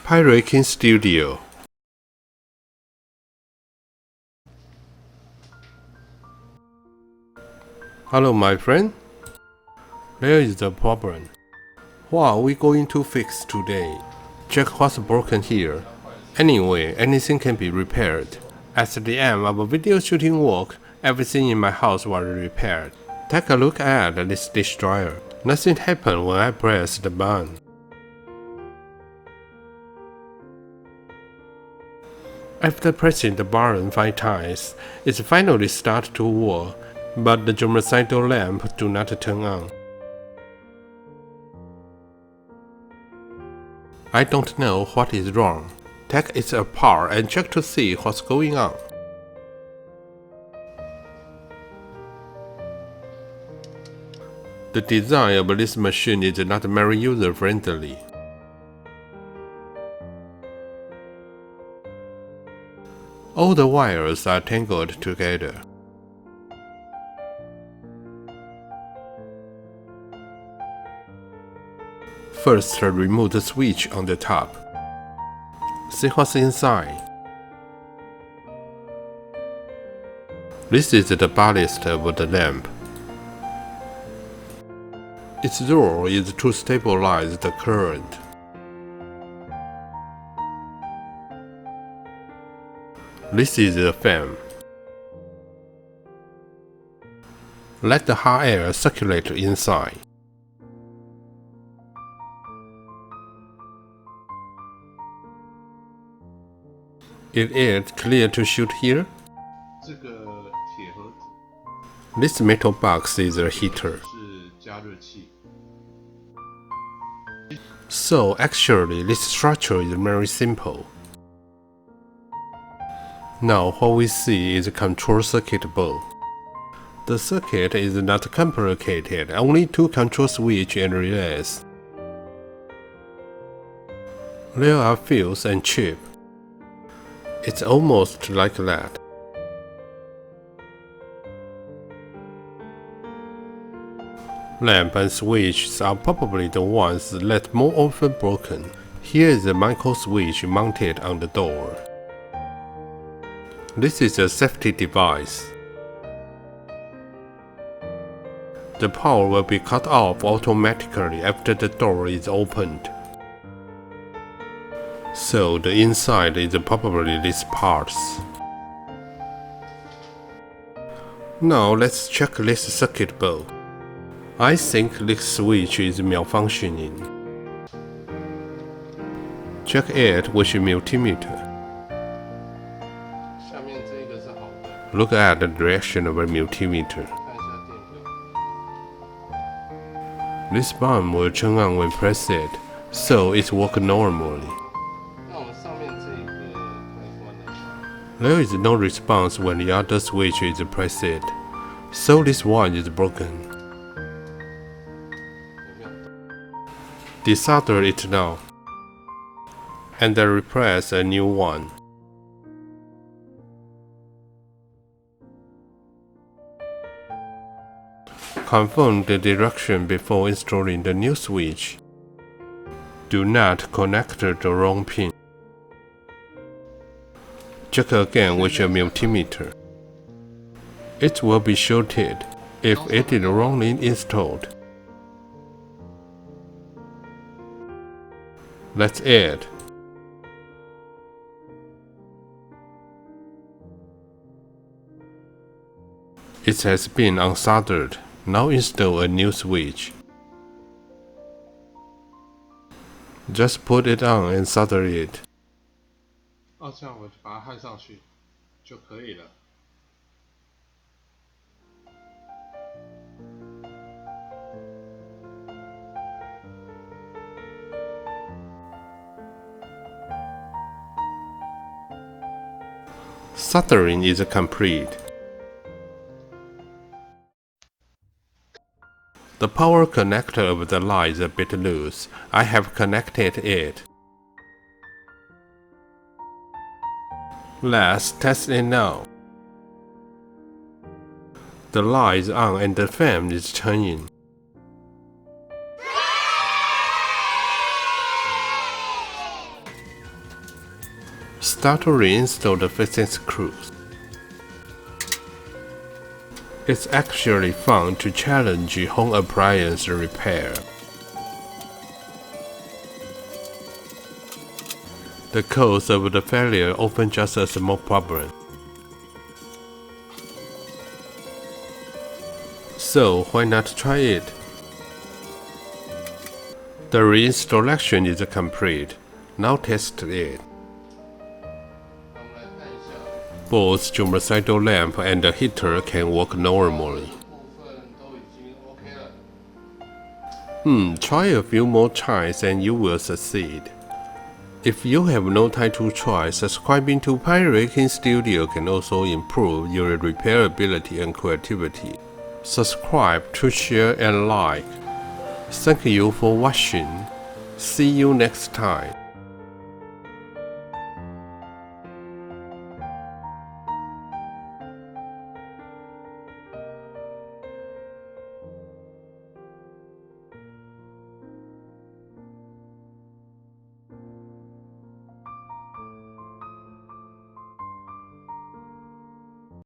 Piraking Studio. Hello my friend. There is the problem. What are we going to fix today? Check what's broken here. Anyway, anything can be repaired. At the end of video shooting work, everything in my house was repaired. Take a look at this destroyer. Nothing happened when I pressed the button. After pressing the button 5 times, it finally starts to work, but the germicidal lamp do not turn on. I don't know what is wrong. Take it apart and check to see what's going on. The design of this machine is not very user-friendly. All the wires are tangled together. First, remove the switch on the top. See what's inside. This is the ballast of the lamp. Its role is to stabilize the current. This is the fan. Let the hot air circulate inside. Is it clear to shoot here? This metal box is a heater. So actually this structure is very simple. Now what we see is a control circuit board. The circuit is not complicated, only 2 control switch and relays. There are fuse and chip. It's almost like that. Lamp and switches are probably the ones that more often broken. Here is a micro switch mounted on the door. This is a safety device. The power will be cut off automatically after the door is opened. So the inside is probably these parts. Now let's check this circuit board. I think this switch is malfunctioning. Check it with a multimeter. Look at the direction of a multimeter. This button will turn on when pressed, so it works normally. There is no response when the other switch is pressed, so this one is broken. Desolder it now, and then repress a new one. Confirm the direction before installing the new switch. Do not connect the wrong pin. Check again with a multimeter. It will be shorted if it is wrongly installed. That's it. It has been unsoldered. Now install a new switch. Just put it on and solder it. 这样我就把它焊上去就可以了。Soldering is complete. The power connector of the light is a bit loose. I have connected it. Let's test it now. The light is on and the fan is turning. start to reinstall the fixing screws. It's actually fun to challenge home appliance repair. The cause of the failure often just a small problem. So why not try it? The reinstallation is complete. Now test it. Both germicidal lamp and the heater can work normally. Try a few more tries and you will succeed. If you have no time to try, subscribing to Piraking Studio can also improve your repairability and creativity. Subscribe to share and like. Thank you for watching. See you next time.